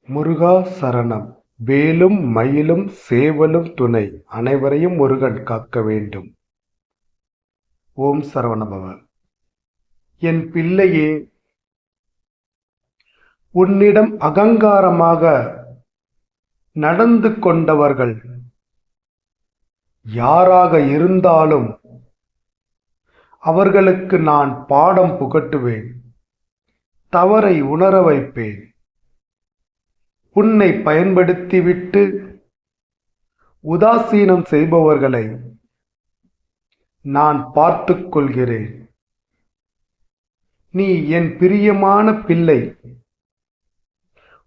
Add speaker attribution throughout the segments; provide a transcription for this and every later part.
Speaker 1: முருகா சரணம். வேலும் மயிலும் சேவலும் துணை. அனைவரையும் முருகன் காக்க வேண்டும். ஓம் சரவணபவ. என் பிள்ளையே, உன்னிடம் அகங்காரமாக நடந்து கொண்டவர்கள் யாராக இருந்தாலும் அவர்களுக்கு நான் பாடம் புகட்டுவேன். தவறை உணர வைப்பேன். உன்னை பயன்படுத்திவிட்டு உதாசீனம் செய்பவர்களை நான் பார்த்துக் கொள்கிறேன். நீ என் பிரியமான பிள்ளை.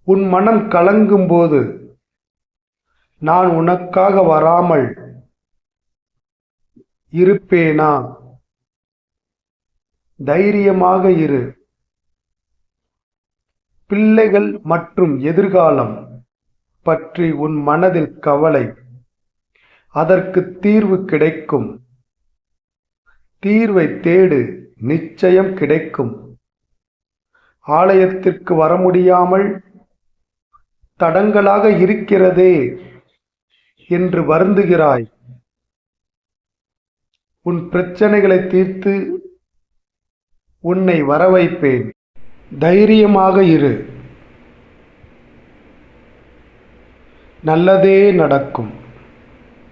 Speaker 1: உன் மனம் கலங்கும் போது நான் உனக்காக வராமல் இருப்பேனா? தைரியமாக இரு. பிள்ளைகள் மற்றும் எதிர்காலம் பற்றி உன் மனதில் கவலை. அதற்கு தீர்வு கிடைக்கும். தீர்வை தேடு, நிச்சயம் கிடைக்கும். ஆலயத்திற்கு வர முடியாமல் தடங்கலாக இருக்கிறதே என்று வருந்துகிறாய். உன் பிரச்சனைகளை தீர்த்து உன்னை வர வைப்பேன். தைரியமாக இரு. நல்லதே நடக்கும்.